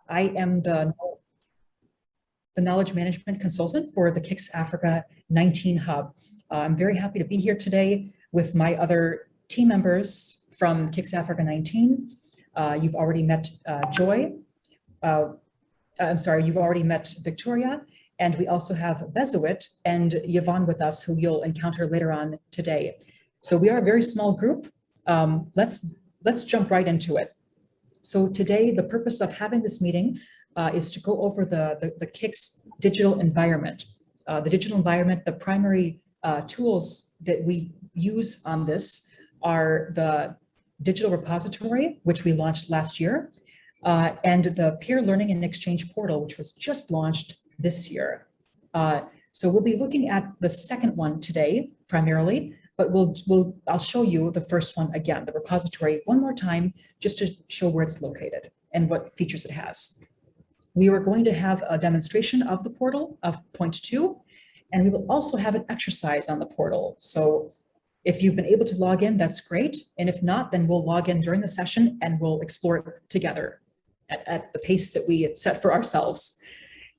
I am the knowledge management consultant for the KICS Africa 19 Hub. I'm very happy to be here today with my other team members from KICS Africa 19. You've already met Joy. You've already met Victoria. And we also have Bezowit and Yvonne with us, who you'll encounter later on today. So we are a very small group. Let's jump right into it. So today, the purpose of having this meeting is to go over the KICS digital environment. The digital environment, the primary tools that we use on this are the digital repository, which we launched last year, and the peer learning and exchange portal, which was just launched this year. So we'll be looking at the second one today, primarily, but I'll show you the first one again, the repository, one more time, just to show where it's located and what features it has. We are going to have a demonstration of the portal of point 2, and we will also have an exercise on the portal. So if you've been able to log in, that's great. And if not, then we'll log in during the session and we'll explore it together at the pace that we set for ourselves.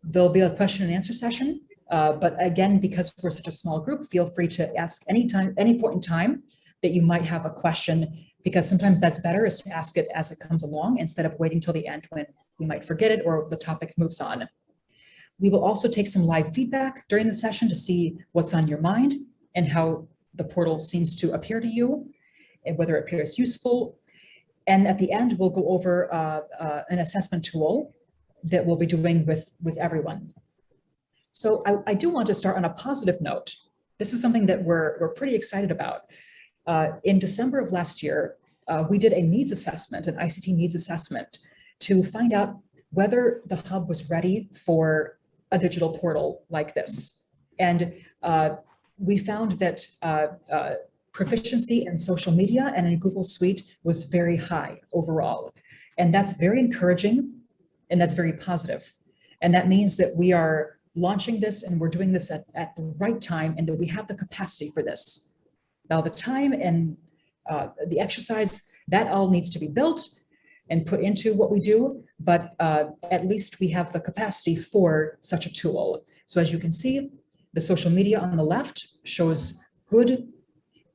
There'll be a question and answer session. But again, because we're such a small group, feel free to ask any point in time that you might have a question, because sometimes that's better is to ask it as it comes along instead of waiting till the end when we might forget it or the topic moves on. We will also take some live feedback during the session to see what's on your mind and how the portal seems to appear to you and whether it appears useful. And at the end, we'll go over an assessment tool that we'll be doing with everyone. So I do want to start on a positive note. This is something that we're pretty excited about. In December of last year, we did a needs assessment, an ICT needs assessment, to find out whether the hub was ready for a digital portal like this. And we found that proficiency in social media and in Google Suite was very high overall. And that's very encouraging, and that's very positive. And that means that we are launching this and we're doing this at the right time, and that we have the capacity for this. Now, the time and the exercise, that all needs to be built and put into what we do, but at least we have the capacity for such a tool. So as you can see, the social media on the left shows good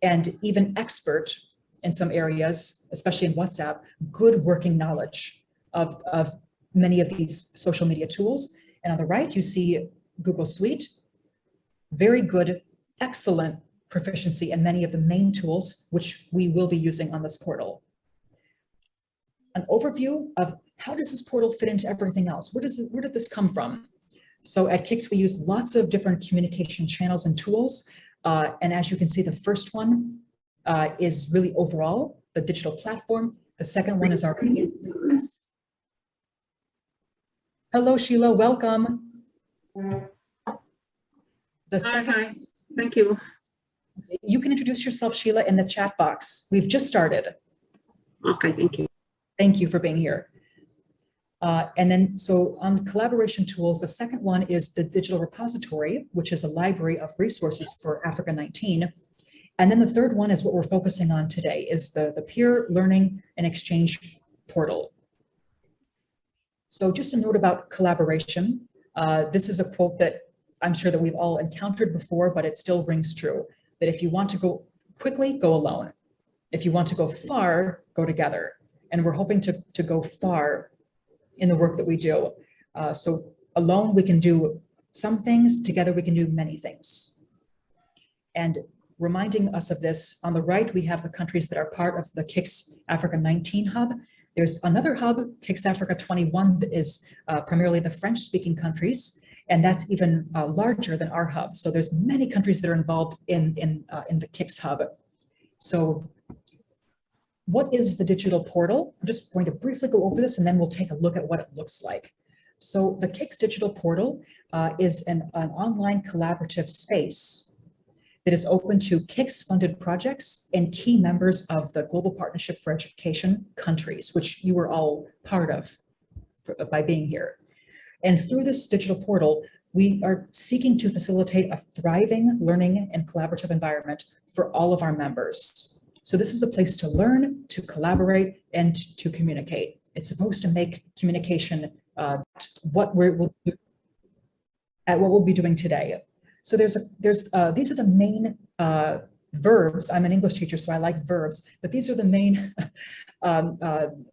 and even expert in some areas, especially in WhatsApp, good working knowledge of many of these social media tools. And on the right, you see Google Suite, very good, excellent proficiency in many of the main tools, which we will be using on this portal. An overview of how does this portal fit into everything else? Where did this come from? So at KICS, we use lots of different communication channels and tools. And as you can see, the first one is really overall, the digital platform. The second one is our... Hello, Sheila, welcome. The second... Hi, thank you. You can introduce yourself, Sheila, in the chat box. We've just started. Okay, thank you. Thank you for being here. And then, so on collaboration tools, the second one is the digital repository, which is a library of resources for Africa 19. And then the third one is what we're focusing on today, is the peer learning and exchange portal. So just a note about collaboration. This is a quote that I'm sure that we've all encountered before, but it still rings true, that if you want to go quickly, go alone. If you want to go far, go together. And we're hoping to go far in the work that we do. So alone, we can do some things, together we can do many things. And reminding us of this, on the right, we have the countries that are part of the KICS Africa 19 hub. There's another hub, KICS Africa 21, that is primarily the French-speaking countries, and that's even larger than our hub. So there's many countries that are involved in the KICS hub. So what is the digital portal? I'm just going to briefly go over this, and then we'll take a look at what it looks like. So the KICS digital portal is an online collaborative space that is open to KICS-funded projects and key members of the Global Partnership for Education countries, which you were all part of by being here. And through this digital portal, we are seeking to facilitate a thriving learning and collaborative environment for all of our members. So this is a place to learn, to collaborate, and to communicate. It's supposed to make communication what we'll be doing today. So these are the main verbs. I'm an English teacher, so I like verbs, but these are the main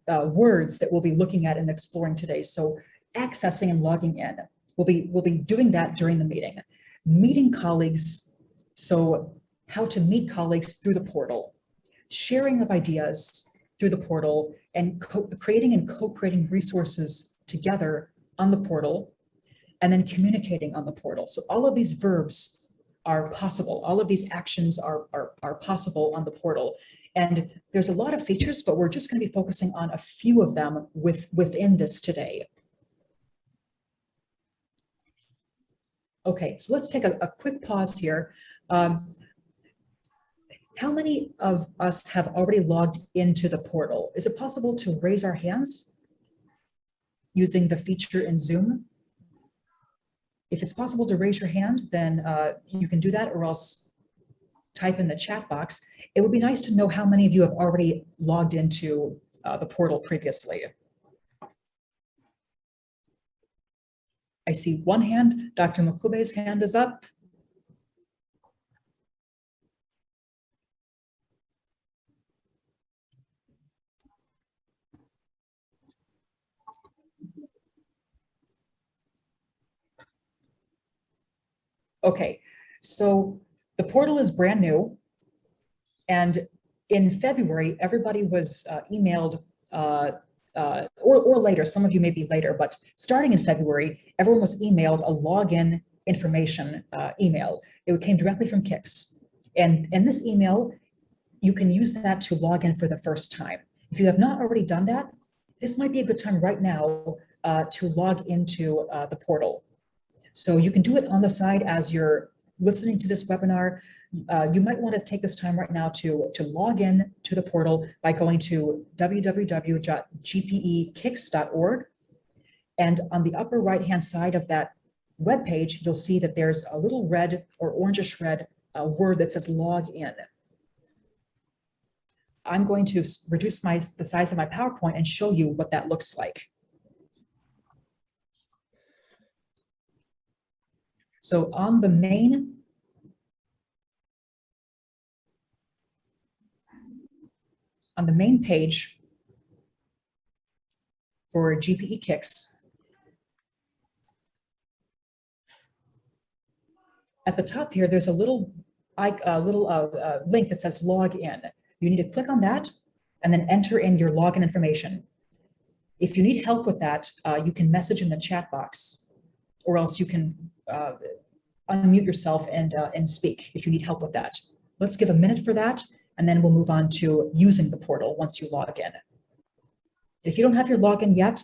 words that we'll be looking at and exploring today. So accessing and logging in. We'll be doing that during the meeting. Meeting colleagues, so how to meet colleagues through the portal. Sharing of ideas through the portal, and creating and co-creating resources together on the portal, and then communicating on the portal. So all of these verbs are possible. All of these actions are possible on the portal. And there's a lot of features, but we're just going to be focusing on a few of them within this today. Okay, so let's take a quick pause here. How many of us have already logged into the portal? Is it possible to raise our hands using the feature in Zoom? If it's possible to raise your hand, then you can do that, or else type in the chat box. It would be nice to know how many of you have already logged into the portal previously. I see one hand. Dr. Makube's hand is up. Okay, so the portal is brand new, and in February, everybody was emailed, or later, some of you may be later, but starting in February, everyone was emailed a login information email. It came directly from Kix. And in this email, you can use that to log in for the first time. If you have not already done that, this might be a good time right now to log into the portal. So you can do it on the side as you're listening to this webinar. You might want to take this time right now to log in to the portal by going to www.gpekix.org. And on the upper right-hand side of that web page, you'll see that there's a little red or orangish red word that says log in. I'm going to reduce the size of my PowerPoint and show you what that looks like. So on the main page for GPE Kix, at the top here, there's a little link that says log in. You need to click on that and then enter in your login information. If you need help with that, you can message in the chat box, or else you can unmute yourself and speak if you need help with that. Let's give a minute for that, and then we'll move on to using the portal once you log in. If you don't have your login yet,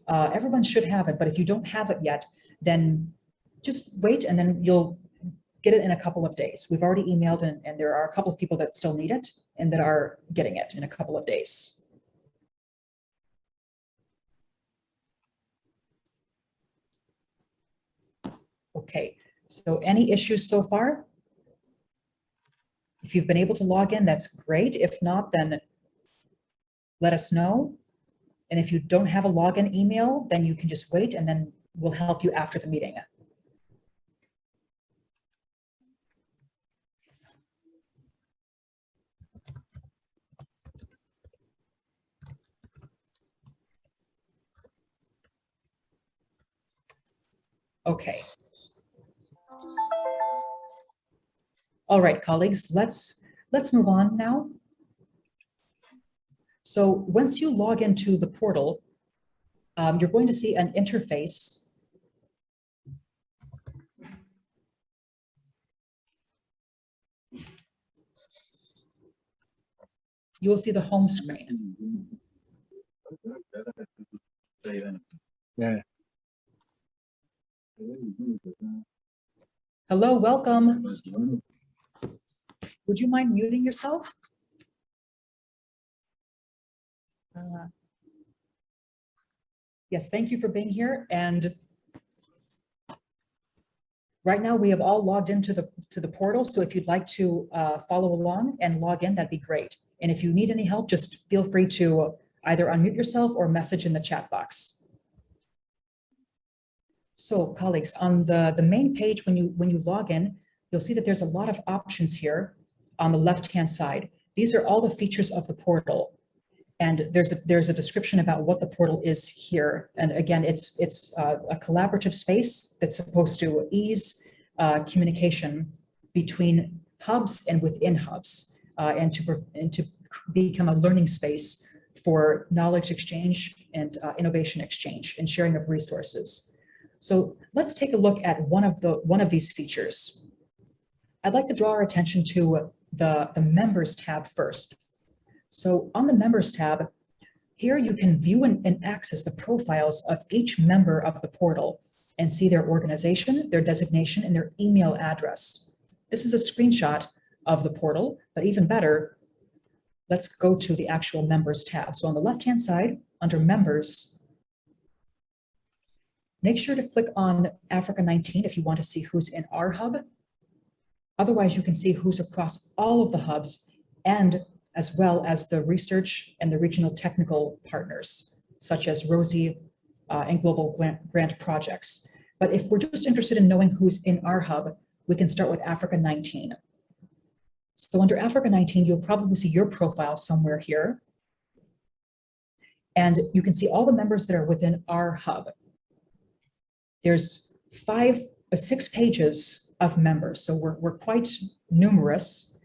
everyone should have it, but if you don't have it yet, then just wait, and then you'll get it in a couple of days. We've already emailed, and there are a couple of people that still need it and that are getting it in a couple of days. Okay, so any issues so far? If you've been able to log in, that's great. If not, then let us know. And if you don't have a login email, then you can just wait, and then we'll help you after the meeting. Okay. All right, colleagues, let's move on now. So once you log into the portal, you're going to see an interface. You will see the home screen. Yeah. Hello, welcome. Would you mind muting yourself? Yes, thank you for being here. And right now we have all logged into the portal. So if you'd like to follow along and log in, that'd be great. And if you need any help, just feel free to either unmute yourself or message in the chat box. So colleagues, on the main page, when you log in, you'll see that there's a lot of options here on the left-hand side. These are all the features of the portal. And there's a description about what the portal is here. And again, it's a collaborative space that's supposed to ease communication between hubs and within hubs, and to become a learning space for knowledge exchange and innovation exchange and sharing of resources. So let's take a look at one of these features. I'd like to draw our attention to the Members tab first. So on the Members tab, here you can view and access the profiles of each member of the portal and see their organization, their designation, and their email address. This is a screenshot of the portal, but even better, let's go to the actual Members tab. So on the left-hand side, under Members, make sure to click on Africa 19 if you want to see who's in our hub. Otherwise, you can see who's across all of the hubs, and as well as the research and the regional technical partners, such as ROSI and Global Grant Projects. But if we're just interested in knowing who's in our hub, we can start with Africa 19. So under Africa 19, you'll probably see your profile somewhere here. And you can see all the members that are within our hub. There's 6 pages of members, so we're quite numerous,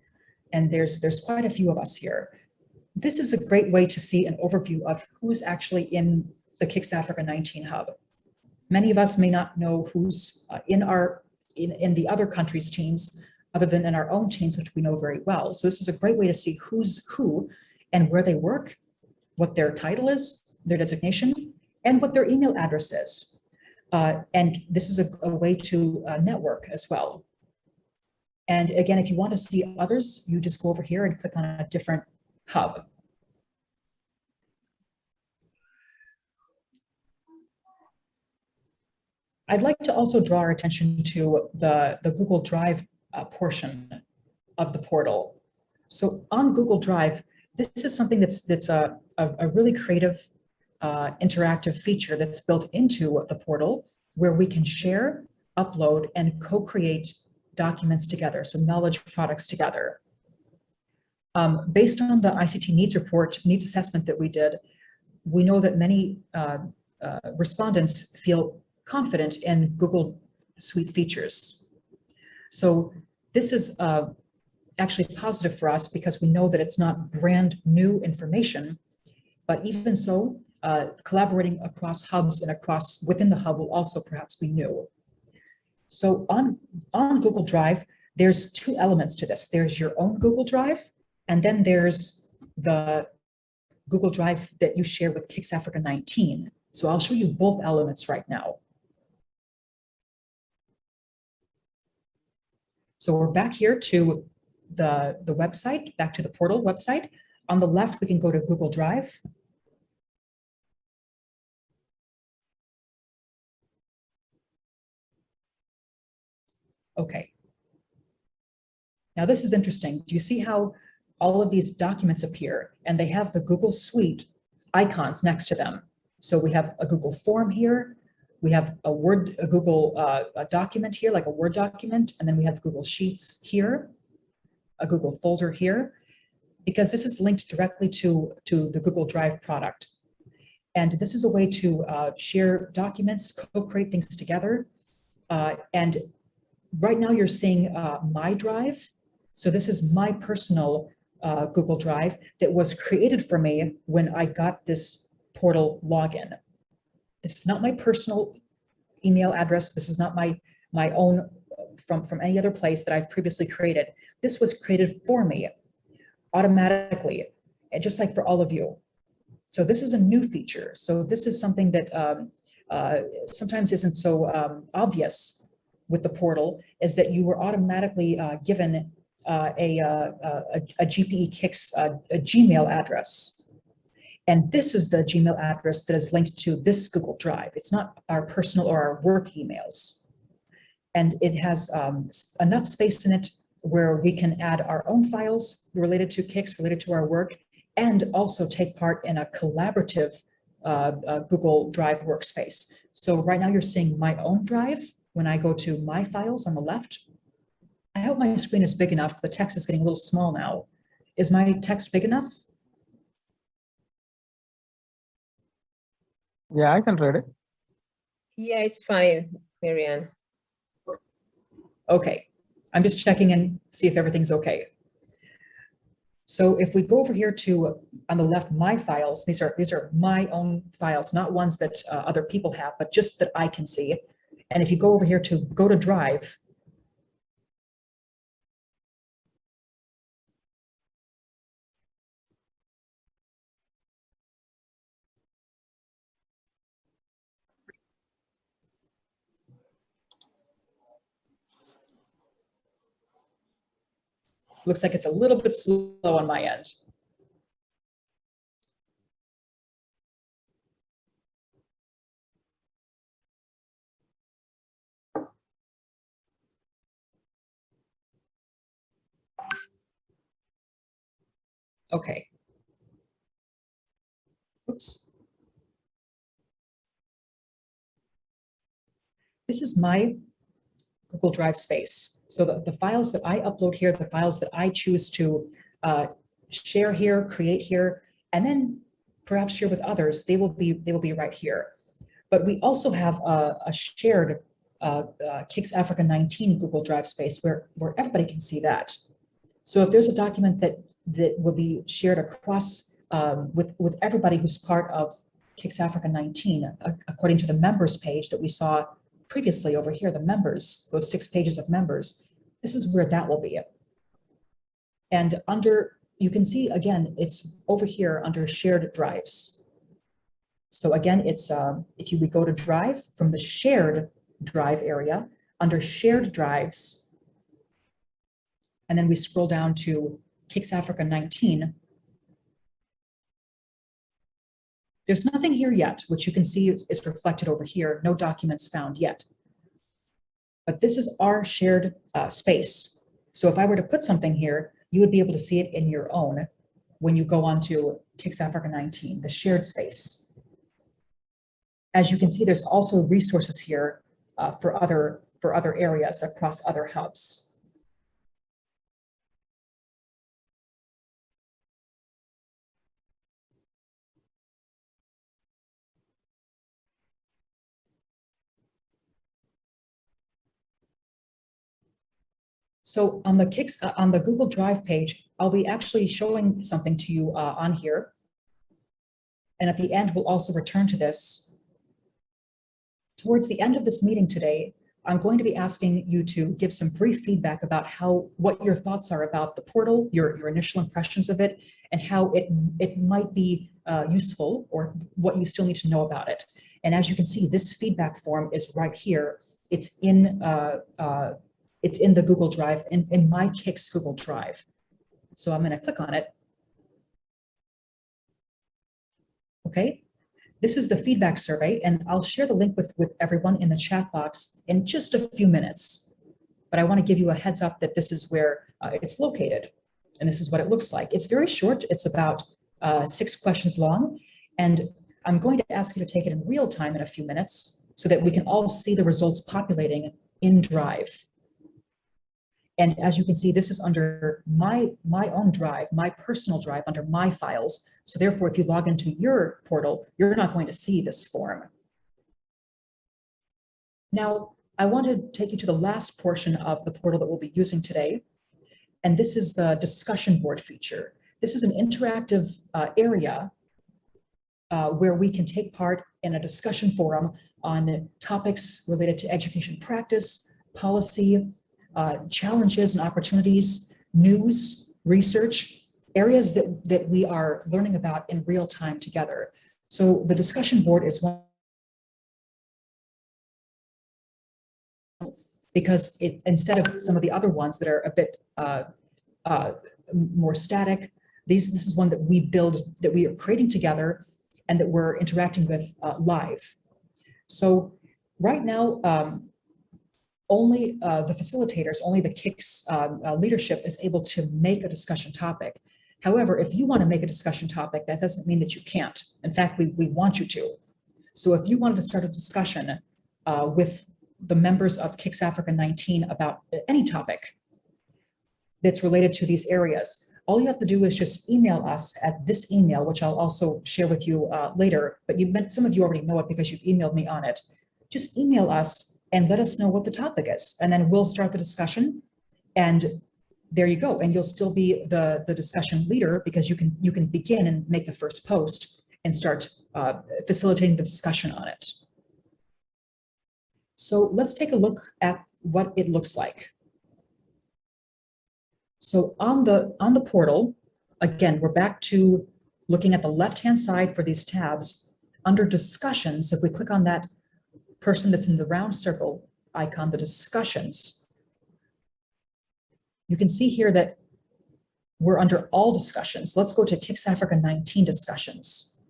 and there's quite a few of us here. This is a great way to see an overview of who's actually in the KICS Africa 19 hub. Many of us may not know who's in the other countries' teams, other than in our own teams, which we know very well. So this is a great way to see who's who and where they work, what their title is, their designation, and what their email address is. And this is a way to network as well. And again, if you want to see others, you just go over here and click on a different hub. I'd like to also draw our attention to the Google Drive portion of the portal. So on Google Drive, this is something that's a really creative interactive feature that's built into the portal, where we can share, upload, and co-create documents together, so knowledge products together. Based on the ICT needs assessment that we did, we know that many respondents feel confident in Google Suite features. So this is actually positive for us because we know that it's not brand new information, but even so, collaborating across hubs and within the hub will also perhaps be new. So on Google Drive, there's 2 elements to this. There's your own Google Drive, and then there's the Google Drive that you share with KICS Africa 19. So I'll show you both elements right now. So we're back here to the website, back to the portal website. On the left, we can go to Google Drive. Okay. Now this is interesting. Do you see how all of these documents appear and they have the Google Suite icons next to them? So we have a Google form here. We have a Google document here, like a Word document, and then we have Google Sheets here, a Google folder here, because this is linked directly to the Google Drive product. And this is a way to share documents, co-create things together. And right now you're seeing my drive. So this is my personal Google Drive that was created for me when I got this portal login. This is not my personal email address. This is not my own from any other place that I've previously created. This was created for me automatically, and just like for all of you. So this is a new feature. So this is something that sometimes isn't so obvious with the portal, is that you were automatically given a GPE KICS a Gmail address. And this is the Gmail address that is linked to this Google Drive. It's not our personal or our work emails. And it has enough space in it where we can add our own files related to KICS, related to our work, and also take part in a collaborative Google Drive workspace. So right now you're seeing my own drive. When I go to my files on the left, I hope my screen is big enough. The text is getting a little small now. Is my text big enough? Yeah, I can read it. Yeah, it's fine, Marianne. Okay, I'm just checking and see if everything's okay. So if we go over here to, on the left, my files, these are my own files, not ones that other people have, but just that I can see. And if you go over here to go to Drive, looks like it's a little bit slow on my end. Okay. Oops. This is my Google Drive space. So the files that I upload here, the files that I choose to share here, create here, and then perhaps share with others, they will be right here. But we also have a shared KICS Africa 19 Google Drive space where everybody can see that. So if there's a document that will be shared across with everybody who's part of KICS Africa 19, according to the members page that we saw previously over here, the members, those 6 pages of members, this is where that will be. And under, you can see again, it's over here under shared drives. So again, it's if you would go to Drive from the shared drive area, under shared drives, and then we scroll down to KICS Africa 19. There's nothing here yet, which you can see is reflected over here. No documents found yet. But this is our shared space. So if I were to put something here, you would be able to see it in your own when you go on to KICS Africa 19, the shared space. As you can see, there's also resources here for other areas across other hubs. So on the KICS, on the Google Drive page, I'll be actually showing something to you on here. And at the end, we'll also return to this. Towards the end of this meeting today, I'm going to be asking you to give some brief feedback about what your thoughts are about the portal, your initial impressions of it, and how it might be useful or what you still need to know about it. And as you can see, this feedback form is right here. It's in the Google Drive, in my KICS Google Drive. So I'm going to click on it. Okay, this is the feedback survey, and I'll share the link with everyone in the chat box in just a few minutes. But I want to give you a heads up that this is where it's located, and this is what it looks like. It's very short. It's about 6 questions long, and I'm going to ask you to take it in real time in a few minutes so that we can all see the results populating in Drive. And as you can see, this is under my own drive, my personal drive, under my files. So therefore, if you log into your portal, you're not going to see this form. Now, I want to take you to the last portion of the portal that we'll be using today. And this is the discussion board feature. This is an interactive area where we can take part in a discussion forum on topics related to education practice, policy, challenges and opportunities, news, research, areas that we are learning about in real time together. So the discussion board is one, because instead of some of the other ones that are a bit more static, this is one that we build, that we are creating together and that we're interacting with live. So right now, only the facilitators, only the KICS leadership is able to make a discussion topic. However, if you want to make a discussion topic, that doesn't mean that you can't. In fact, we want you to. So if you wanted to start a discussion with the members of KICS Africa 19 about any topic that's related to these areas, all you have to do is just email us at this email, which I'll also share with you later, but some of you already know it because you've emailed me on it. Just email us and let us know what the topic is, and then we'll start the discussion. And there you go. And you'll still be the discussion leader because you can begin and make the first post and start facilitating the discussion on it. So let's take a look at what it looks like. So on the portal, again, we're back to looking at the left-hand side for these tabs. Under discussions, if we click on that person that's in the round circle icon, the discussions, you can see here that we're under all discussions. Let's go to KICS Africa 19 discussions.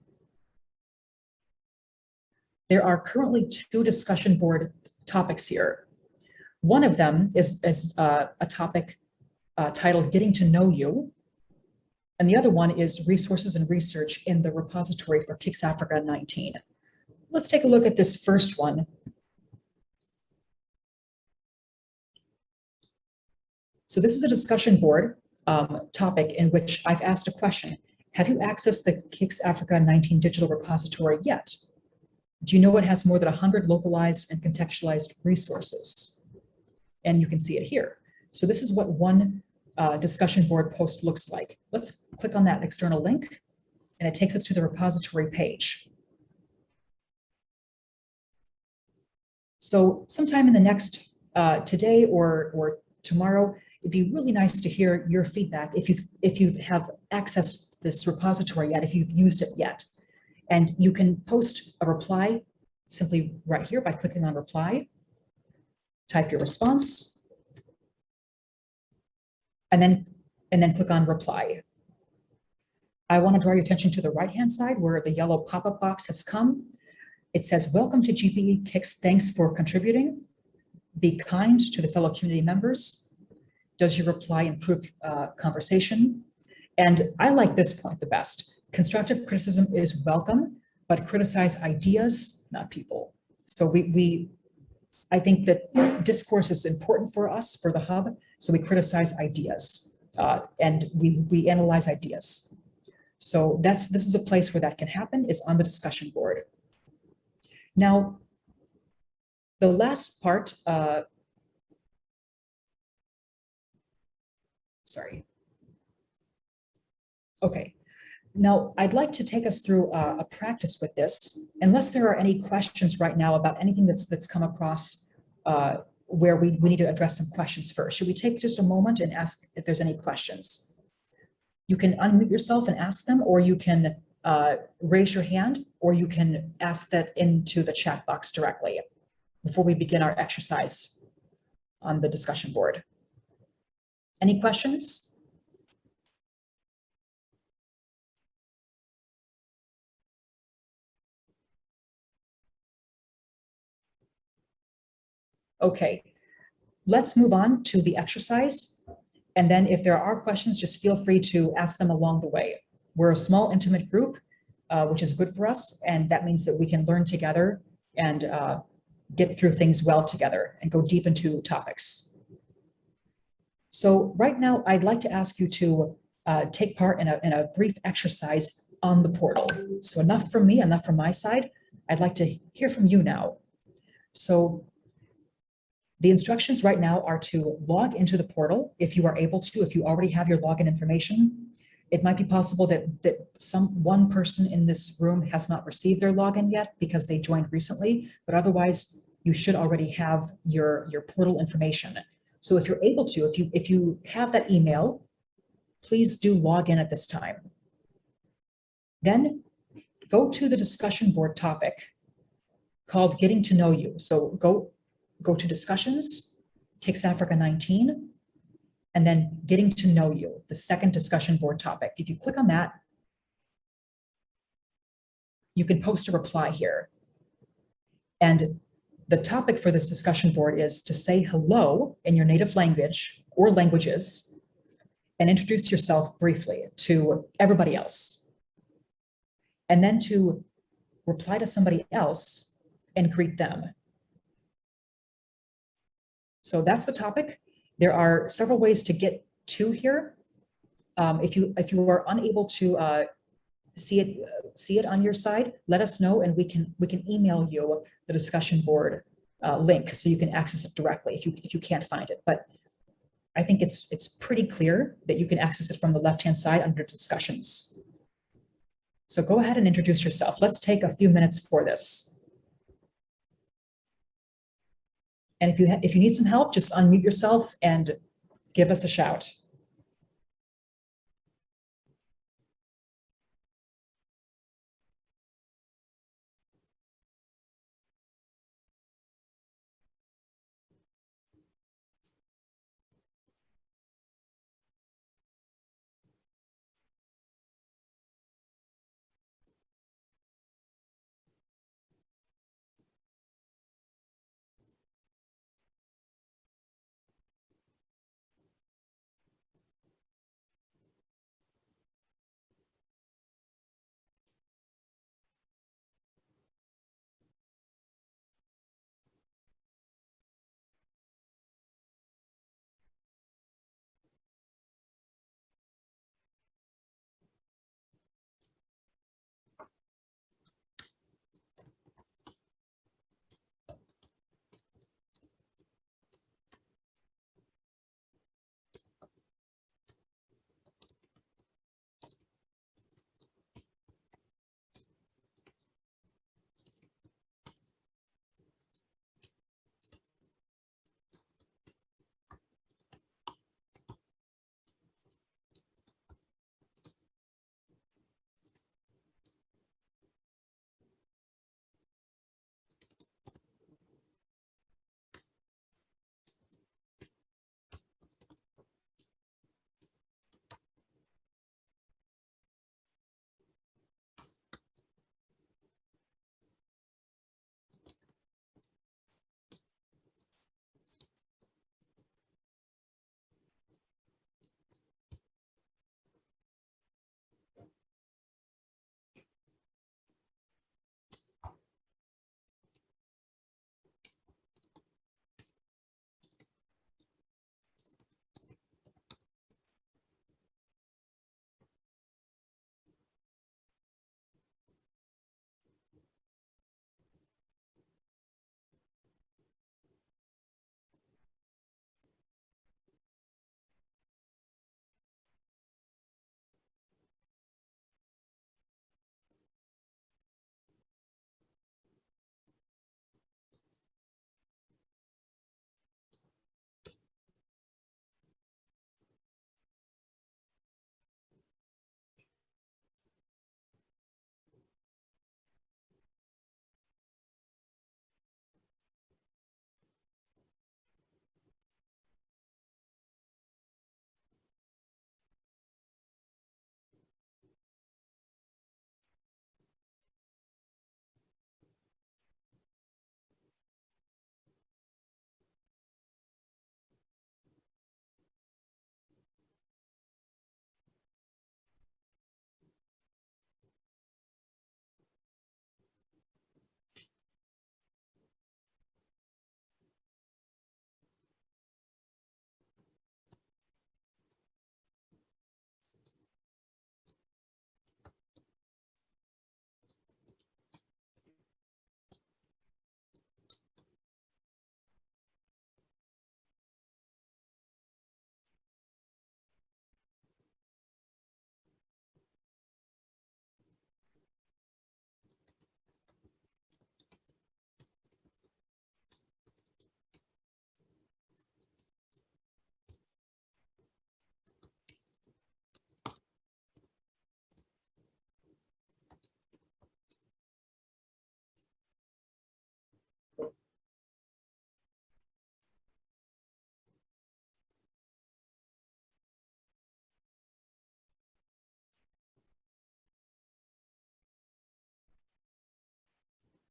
There are currently 2 discussion board topics here. One of them is a topic titled Getting to Know You. And the other one is Resources and Research in the Repository for KICS Africa 19. Let's take a look at this first one. So this is a discussion board topic in which I've asked a question. Have you accessed the KICS Africa 19 digital repository yet? Do you know it has more than 100 localized and contextualized resources? And you can see it here. So this is what one discussion board post looks like. Let's click on that external link, and it takes us to the repository page. So sometime in the next, today or tomorrow, it'd be really nice to hear your feedback if you have accessed this repository yet, if you've used it yet. And you can post a reply simply right here by clicking on reply, type your response, and then click on reply. I want to draw your attention to the right-hand side where the yellow pop-up box has come. It says, welcome to GPE KICS, thanks for contributing. Be kind to the fellow community members. Does your reply improve conversation? And I like this point the best. Constructive criticism is welcome, but criticize ideas, not people. So I think that discourse is important for us, for the hub. So we criticize ideas and we analyze ideas. So this is a place where that can happen, is on the discussion board. Now, the last part, sorry. Okay. Now, I'd like to take us through a practice with this, unless there are any questions right now about anything that's come across where we need to address some questions first. Should we take just a moment and ask if there's any questions? You can unmute yourself and ask them, or you can raise your hand, or you can ask that into the chat box directly before we begin our exercise on the discussion board. Any questions? Okay, let's move on to the exercise. And then if there are questions, just feel free to ask them along the way. We're a small, intimate group, which is good for us. And that means that we can learn together and get through things well together and go deep into topics. So right now, I'd like to ask you to take part in a brief exercise on the portal. So enough from me, enough from my side. I'd like to hear from you now. So the instructions right now are to log into the portal if you are able to, if you already have your login information. It might be possible that one person in this room has not received their login yet because they joined recently, but otherwise you should already have your portal information. So if you're able to, if you have that email, please do log in at this time. Then go to the discussion board topic called Getting to Know You. So go to discussions, KICS Africa 19, and then Getting to Know You, the second discussion board topic. If you click on that, you can post a reply here. And the topic for this discussion board is to say hello in your native language or languages and introduce yourself briefly to everybody else. And then to reply to somebody else and greet them. So that's the topic. There are several ways to get to here. If you are unable to see it on your side, let us know, and we can email you the discussion board link so you can access it directly if you can't find it. But I think it's pretty clear that you can access it from the left-hand side under discussions. So go ahead and introduce yourself. Let's take a few minutes for this. And if you need some help, just unmute yourself and give us a shout.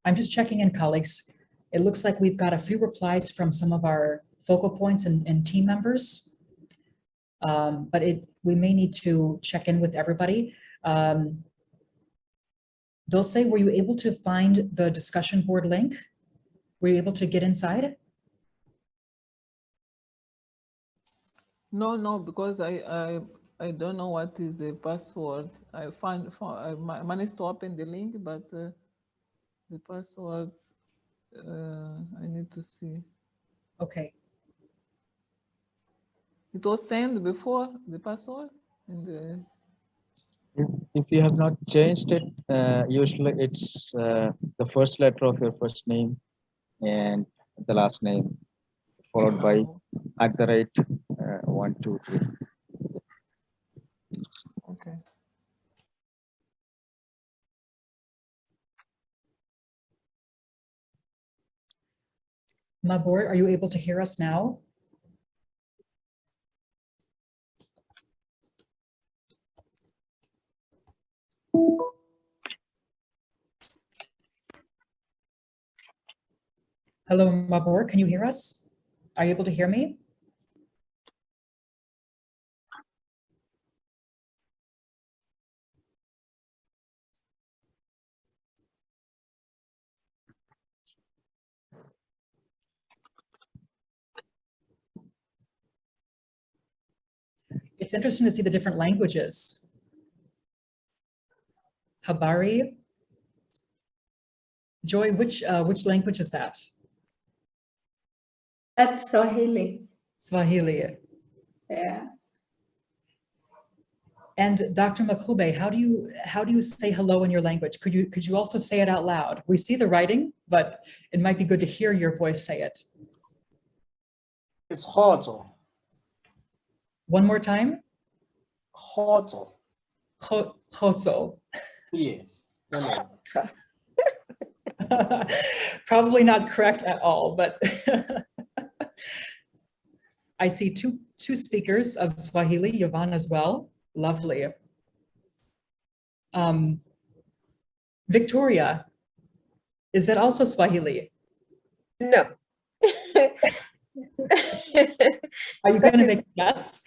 I'm just checking in, colleagues. It looks like we've got a few replies from some of our focal points and team members. But we may need to check in with everybody. Dulce, were you able to find the discussion board link? Were you able to get inside? No, because I don't know what is the password. I managed to open the link, but the password I need to see. Okay. It was sent before the password in the. If you have not changed it, usually it's the first letter of your first name and the last name, followed by @123. Okay. Mabor, are you able to hear us now? Hello, Mabor, can you hear us? Are you able to hear me? It's interesting to see the different languages. Habari. Joy, which language is that? That's Swahili. Swahili. Yeah. And Dr. Makube, how do you say hello in your language? Could you also say it out loud? We see the writing, but it might be good to hear your voice say it. It's Hoto. One more time. Hoto. Hozo. Yes. Probably not correct at all, but I see two speakers of Swahili, Yvonne as well. Lovely. Victoria, is that also Swahili? No. Are you going to make a guess?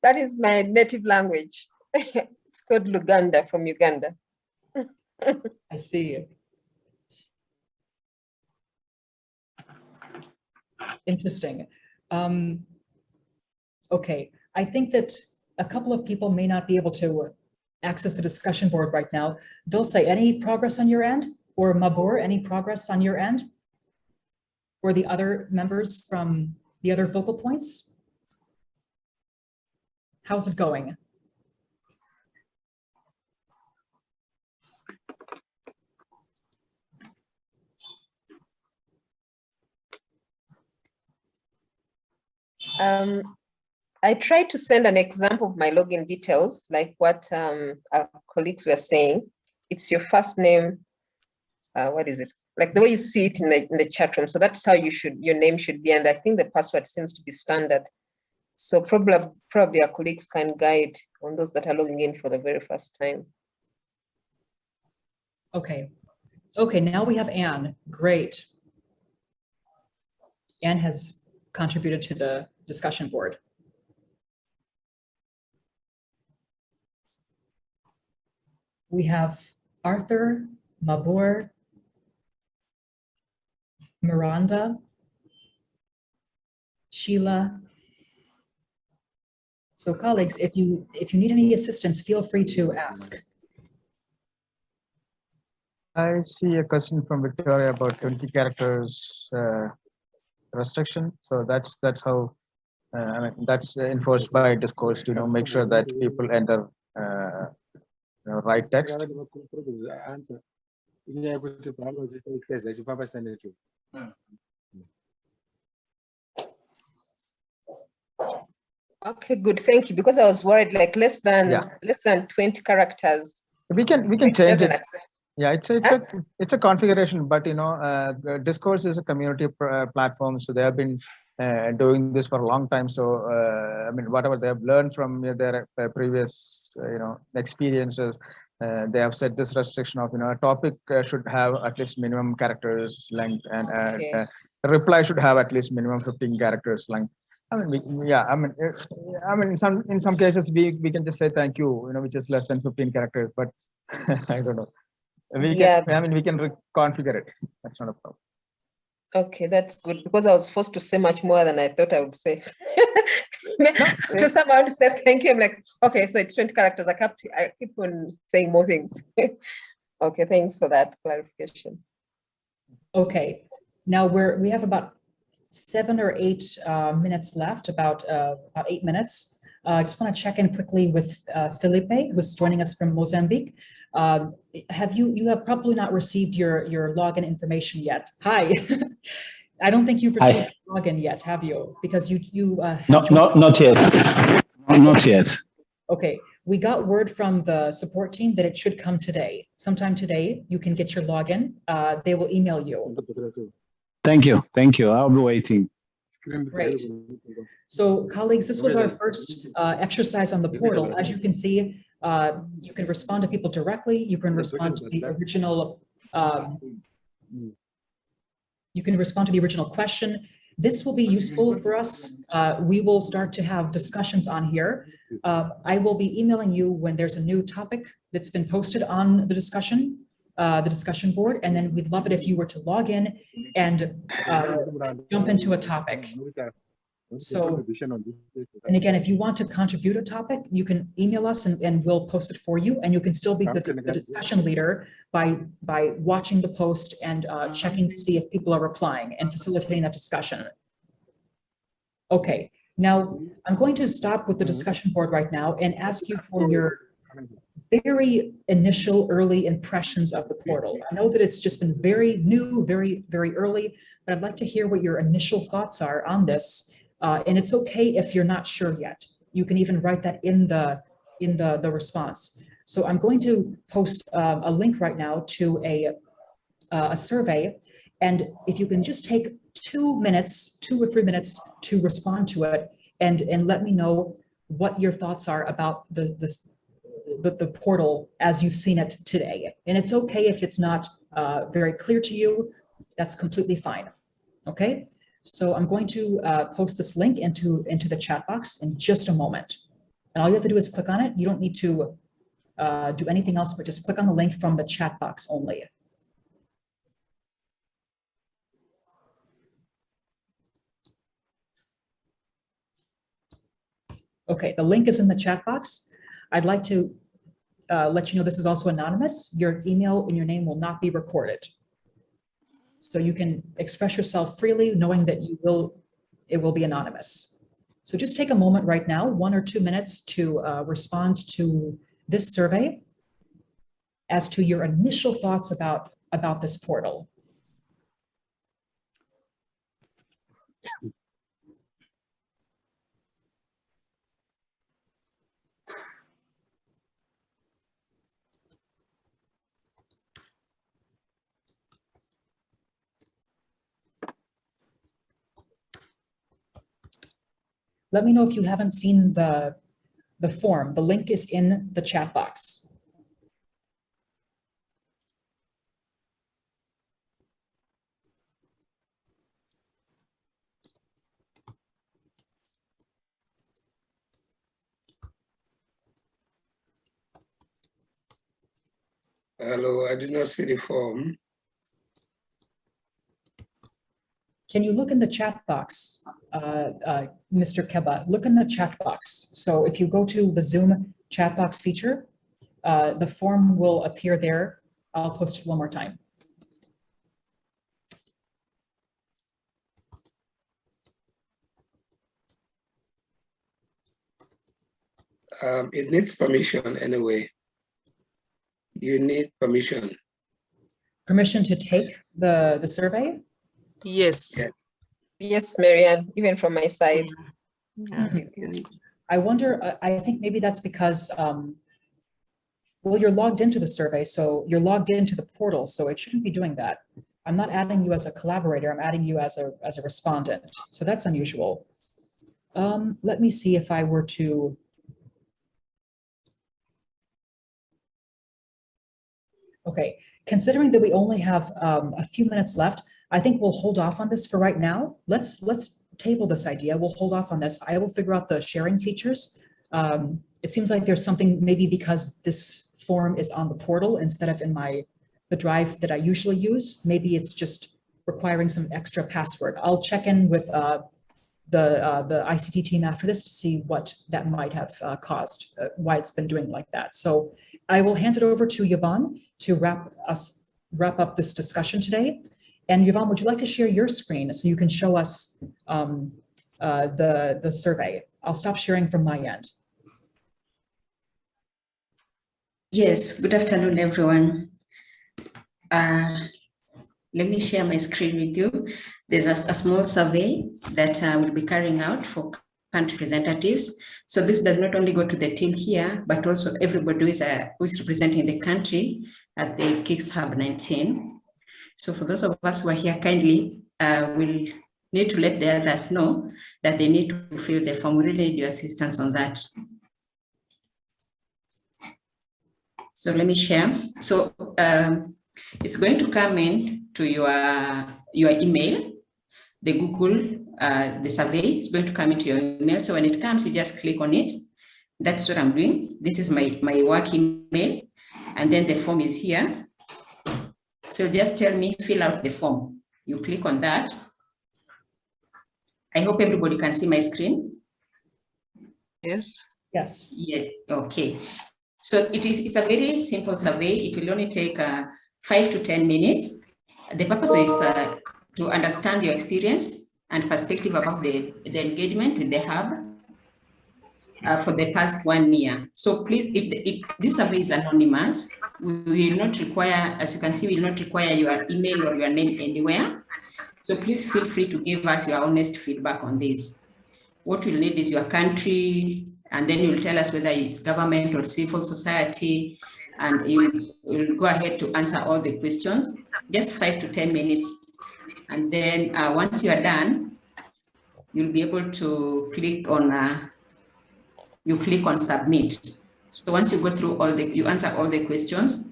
That is my native language. It's called Luganda, from Uganda. I see. Interesting. Okay, I think that a couple of people may not be able to access the discussion board right now. Dulce, any progress on your end? Or Mabor, any progress on your end? Or the other members from the other focal points? How's it going? I tried to send an example of my login details, like what our colleagues were saying. It's your first name. What is it? Like the way you see it in the chat room. So that's how your name should be. And I think the password seems to be standard. So probably our colleagues can guide on those that are logging in for the very first time. Okay. Okay, now we have Anne. Great. Anne has contributed to the discussion board. We have Arthur, Mabor, Miranda, Sheila. So colleagues, if you need any assistance, feel free to ask. I see a question from Victoria about 20 characters restriction. So that's how I mean, that's enforced by Discourse to make sure that people enter right text. Okay, good. Thank you. Because I was worried, like less than 20 characters. We can like change it. Accept. Yeah, it's a configuration, but the Discourse is a community platform, so they have been doing this for a long time. So I mean, whatever they have learned from their previous experiences, they have set this restriction of a topic should have at least minimum characters length, and a reply should have at least minimum 15 characters length. I mean, yeah, I mean, in some cases we can just say thank you, which is less than 15 characters, but I don't know. Yeah. I mean, we can reconfigure it. That's not a problem. Okay, that's good because I was forced to say much more than I thought I would say. Just somehow to say thank you. I'm like, okay, so it's 20 characters. I keep on saying more things. Okay, thanks for that clarification. Okay, now we have about 7 or 8 minutes left, about 8 minutes. I just want to check in quickly with Felipe, who's joining us from Mozambique. You have probably not received your login information yet. Hi. I don't think you've received your login yet, have you? Because you not yet. Not yet. Okay, we got word from the support team that it should come today. Sometime today, you can get your login. They will email you. Thank you. I'll be waiting. Great. So colleagues, this was our first exercise on the portal. As you can see, you can respond to people directly. You can respond to the original question. This will be useful for us. We will start to have discussions on here. I will be emailing you when there's a new topic that's been posted on the discussion board, and then we'd love it if you were to log in and jump into a topic. So, and again, if you want to contribute a topic, you can email us and we'll post it for you. And you can still be the discussion leader by watching the post and checking to see if people are replying and facilitating that discussion. Okay, now I'm going to stop with the discussion board right now and ask you for your very initial early impressions of the portal. I know that it's just been very new, very, very early, but I'd like to hear what your initial thoughts are on this. And it's okay if you're not sure yet. You can even write that in the response. So I'm going to post a link right now to a survey, and if you can just take 2 or 3 minutes to respond to it, and let me know what your thoughts are about the portal as you've seen it today. And it's okay if it's not very clear to you. That's completely fine. Okay. So I'm going to post this link into the chat box in just a moment. And all you have to do is click on it. You don't need to do anything else, but just click on the link from the chat box only. Okay, the link is in the chat box. I'd like to let you know this is also anonymous. Your email and your name will not be recorded. So you can express yourself freely, knowing that it will be anonymous. So just take a moment right now, 1 or 2 minutes, to respond to this survey as to your initial thoughts about this portal. Let me know if you haven't seen the form. The link is in the chat box. Hello, I did not see the form. Can you look in the chat box, Mr. Keba? Look in the chat box. So if you go to the Zoom chat box feature, the form will appear there. I'll post it one more time. It needs permission anyway. You need permission. Permission to take the survey? Yes. Yeah. Yes, Marianne, even from my side. I wonder, I think maybe that's because, well, you're logged into the survey, so you're logged into the portal, so it shouldn't be doing that. I'm not adding you as a collaborator, I'm adding you as a respondent. So that's unusual. Let me see if I were to. Okay, considering that we only have a few minutes left, I think we'll hold off on this for right now. Let's table this idea. We'll hold off on this. I will figure out the sharing features. It seems like there's something, maybe because this form is on the portal instead of in the drive that I usually use. Maybe it's just requiring some extra password. I'll check in with the ICT team after this to see what that might have caused, why it's been doing like that. So I will hand it over to Yvonne to wrap up this discussion today. And Yvonne, would you like to share your screen so you can show us the survey? I'll stop sharing from my end. Yes, good afternoon, everyone. Let me share my screen with you. There's a small survey that we'll be carrying out for country representatives. So this does not only go to the team here, but also everybody who is representing the country at the KICS Hub 19. So for those of us who are here, kindly we'll need to let the others know that they need to fill the form. We really need your assistance on that. So let me share. So it's going to come in to your email, the Google, the survey is going to come into your email. So when it comes, you just click on it. That's what I'm doing. This is my work email. And then the form is here. So just tell me, fill out the form. You click on that. I hope everybody can see my screen. Yes. Yes. Yeah, okay. So it's a very simple survey. It will only take 5 to 10 minutes. The purpose is to understand your experience and perspective about the engagement with the hub for the past 1 year. So please, this survey is anonymous. We will not require, as you can see, we will not require your email or your name anywhere. So please feel free to give us your honest feedback on this. What we'll need is your country, and then you'll tell us whether it's government or civil society, and you'll go ahead to answer all the questions, just 5 to 10 minutes. And then once you are done, you'll be able to click on, submit. So once you go through you answer all the questions,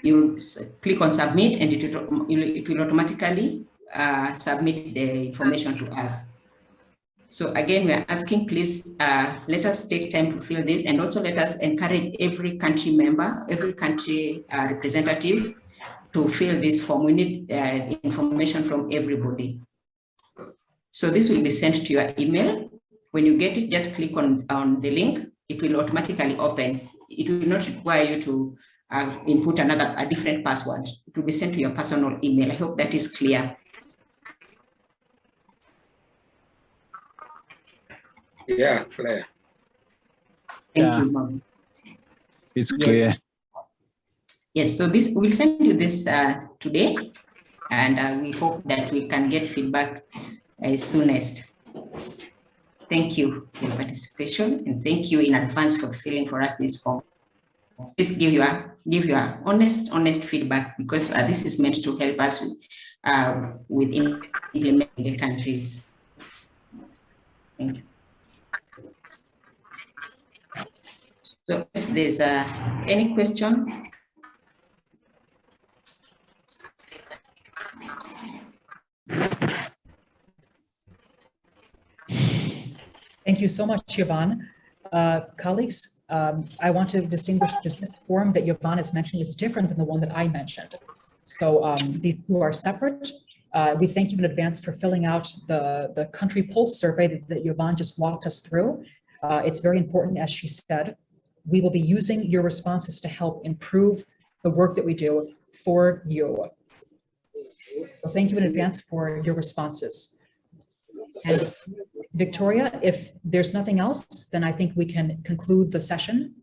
you click on submit, and it will automatically submit the information to us. So again, we are asking, please let us take time to fill this, and also let us encourage every country member, every country representative to fill this form. We need information from everybody. So this will be sent to your email. When you get it, just click on the link. It will automatically open. It will not require you to input a different password. It will be sent to your personal email. I hope that is clear. Yeah, clear. Thank you, Mom. It's clear. Yes, so we'll send you this today, and we hope that we can get feedback as soonest. Thank you for your participation, and thank you in advance for filling for us this form. Please give your honest feedback, because this is meant to help us with implementing the countries. Thank you. So if there's any question? Thank you so much, Yvonne. Colleagues, I want to distinguish that this form that Yvonne has mentioned is different than the one that I mentioned. So these two are separate. We thank you in advance for filling out the country pulse survey that Yvonne just walked us through. It's very important, as she said. We will be using your responses to help improve the work that we do for you. So thank you in advance for your responses. And Victoria, if there's nothing else, then I think we can conclude the session.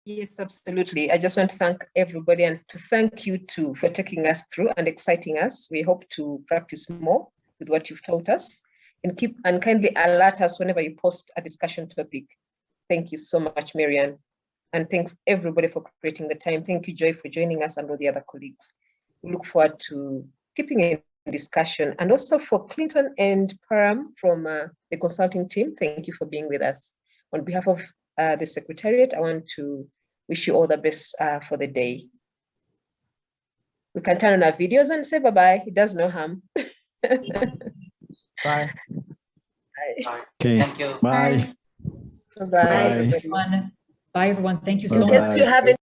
Yes, absolutely. I just want to thank everybody, and to thank you too for taking us through and exciting us. We hope to practice more with what you've taught us, and kindly alert us whenever you post a discussion topic. Thank you so much, Marianne. And thanks everybody for creating the time. Thank you, Joy, for joining us, and all the other colleagues. We look forward to keeping in discussion. And also for Clinton and Param from the consulting team, thank you for being with us. On behalf of the Secretariat, I want to wish you all the best for the day. We can turn on our videos and say bye-bye. It does no harm. Bye. Okay. Thank you. Bye. Bye. Bye. Everyone. Bye, everyone. Thank you Bye so In much. case you bye. have